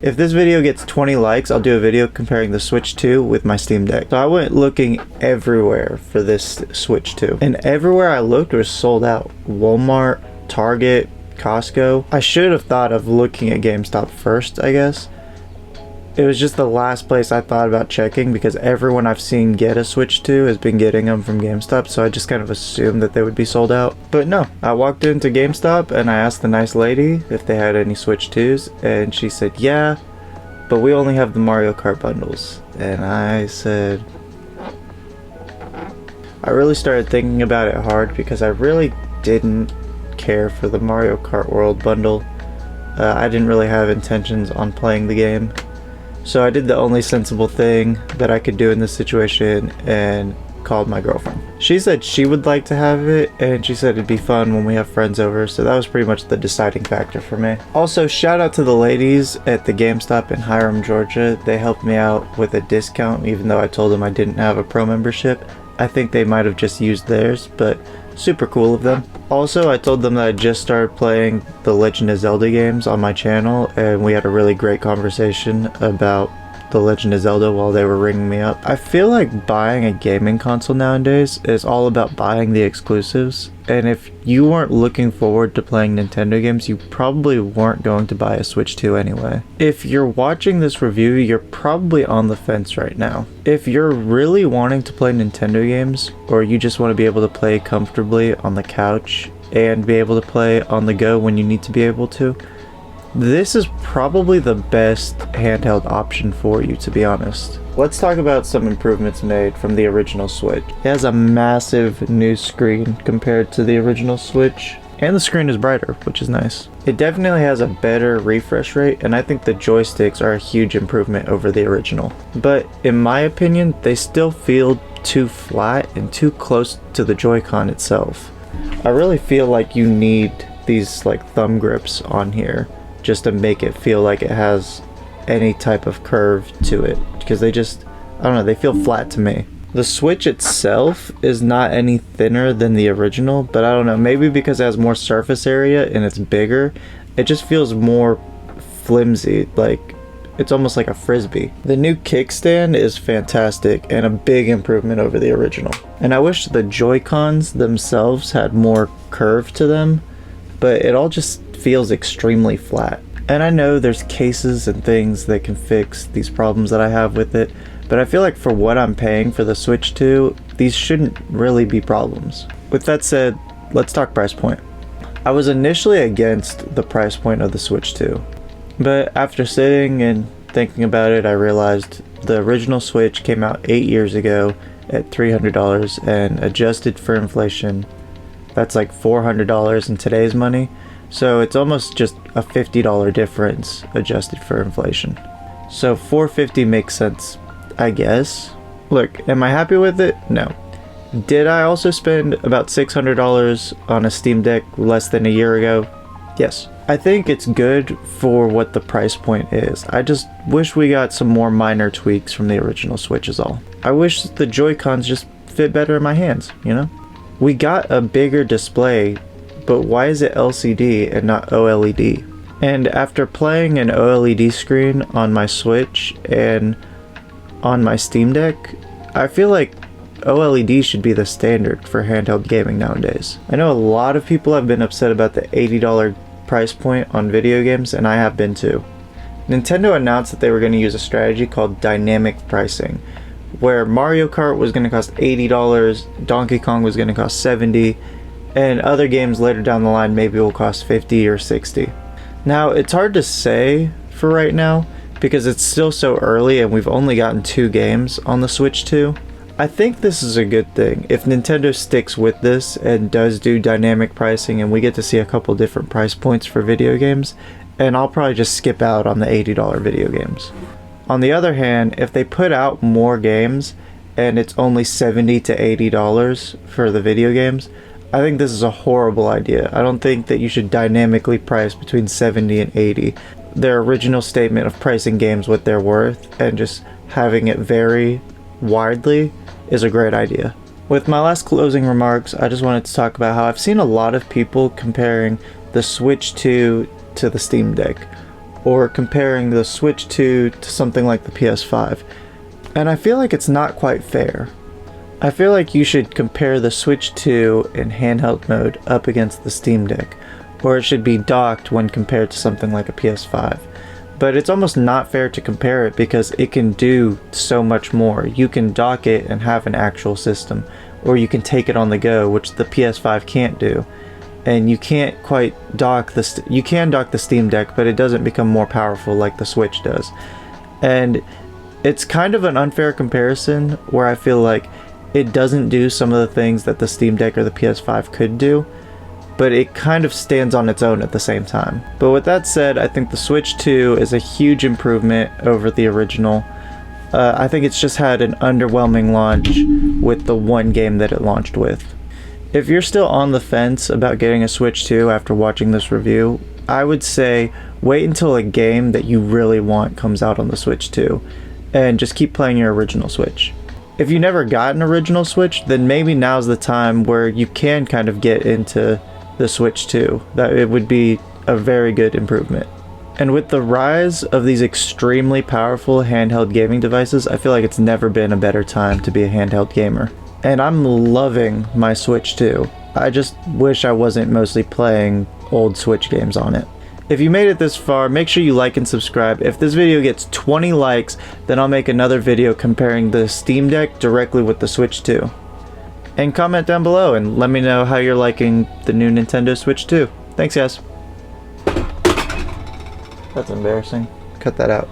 If this video gets 20 likes, I'll do a video comparing the Switch 2 with my Steam Deck. So I went looking everywhere for this Switch 2. And everywhere I looked was sold out. Walmart, Target, Costco. I should have thought of looking at GameStop first, I guess. It was just the last place I thought about checking because everyone I've seen get a Switch 2 has been getting them from GameStop, so I just kind of assumed that they would be sold out. But no, I walked into GameStop and I asked the nice lady if they had any Switch 2s, and she said, yeah, but we only have the Mario Kart bundles. And I said, I really started thinking about it hard because I really didn't care for the Mario Kart World bundle. I didn't really have intentions on playing the game. So I did the only sensible thing that I could do in this situation and called my girlfriend. She said she would like to have it, and she said it'd be fun when we have friends over, so that was pretty much the deciding factor for me. Also, shout out to the ladies at the GameStop in Hiram, Georgia. They helped me out with a discount even though I told them I didn't have a pro membership. I think they might have just used theirs, but super cool of them. Also, I told them that I just started playing the Legend of Zelda games on my channel, and we had a really great conversation about the Legend of Zelda while they were ringing me up. I feel like buying a gaming console nowadays is all about buying the exclusives, and if you weren't looking forward to playing Nintendo games, you probably weren't going to buy a Switch 2 anyway. If you're watching this review, you're probably on the fence right now. If you're really wanting to play Nintendo games, or you just want to be able to play comfortably on the couch and be able to play on the go when you need to be able to, this is probably the best handheld option for you, to be honest. Let's talk about some improvements made from the original Switch. It has a massive new screen compared to the original Switch, and the screen is brighter, which is nice. It definitely has a better refresh rate, and I think the joysticks are a huge improvement over the original. But in my opinion, they still feel too flat and too close to the Joy-Con itself. I really feel like you need these like thumb grips on here just to make it feel like it has any type of curve to it, because they just, I don't know, they feel flat to me. The Switch itself is not any thinner than the original, but I don't know, maybe because it has more surface area and it's bigger, it just feels more flimsy, like it's almost like a frisbee. The new kickstand is fantastic and a big improvement over the original. And I wish the Joy-Cons themselves had more curve to them, but it all just feels extremely flat. And I know there's cases and things that can fix these problems that I have with it, but I feel like for what I'm paying for the Switch 2, these shouldn't really be problems. With that said, let's talk price point. I was initially against the price point of the Switch 2, but after sitting and thinking about it, I realized the original Switch came out 8 years ago at $300, and adjusted for inflation, that's like $400 in today's money. So it's almost just a $50 difference adjusted for inflation. So $450 makes sense, I guess. Look, am I happy with it? No. Did I also spend about $600 on a Steam Deck less than a year ago? Yes. I think it's good for what the price point is. I just wish we got some more minor tweaks from the original Switch is all. I wish the Joy-Cons just fit better in my hands, you know? We got a bigger display, but why is it LCD and not OLED? And after playing an OLED screen on my Switch and on my Steam Deck, I feel like OLED should be the standard for handheld gaming nowadays. I know a lot of people have been upset about the $80 price point on video games, and I have been too. Nintendo announced that they were going to use a strategy called dynamic pricing, where Mario Kart was going to cost $80, Donkey Kong was going to cost $70, and other games later down the line maybe will cost $50 or $60. Now, it's hard to say for right now because it's still so early and we've only gotten 2 games on the Switch 2. I think this is a good thing if Nintendo sticks with this and does do dynamic pricing and we get to see a couple different price points for video games, and I'll probably just skip out on the $80 video games. On the other hand, if they put out more games and it's only $70 to $80 for the video games, I think this is a horrible idea. I don't think that you should dynamically price between 70 and 80. Their original statement of pricing games what they're worth and just having it vary widely is a great idea. With my last closing remarks, I just wanted to talk about how I've seen a lot of people comparing the Switch 2 to the Steam Deck, or comparing the Switch 2 to something like the PS5. And I feel like it's not quite fair. I feel like you should compare the Switch 2 in handheld mode up against the Steam Deck, or it should be docked when compared to something like a PS5. But it's almost not fair to compare it because it can do so much more. You can dock it and have an actual system, or you can take it on the go, which the PS5 can't do. And you can't quite dock you can dock the Steam Deck, but it doesn't become more powerful like the Switch does. And it's kind of an unfair comparison where I feel like it doesn't do some of the things that the Steam Deck or the PS5 could do, but it kind of stands on its own at the same time. But with that said, I think the Switch 2 is a huge improvement over the original. I think it's just had an underwhelming launch with the one game that it launched with. If you're still on the fence about getting a Switch 2 after watching this review, I would say wait until a game that you really want comes out on the Switch 2, and just keep playing your original Switch. If you never got an original Switch, then maybe now's the time where you can kind of get into the Switch 2. That it would be a very good improvement. And with the rise of these extremely powerful handheld gaming devices, I feel like it's never been a better time to be a handheld gamer. And I'm loving my Switch 2. I just wish I wasn't mostly playing old Switch games on it. If you made it this far, make sure you like and subscribe. If this video gets 20 likes, then I'll make another video comparing the Steam Deck directly with the Switch 2. And comment down below and let me know how you're liking the new Nintendo Switch 2. Thanks, guys. That's embarrassing. Cut that out.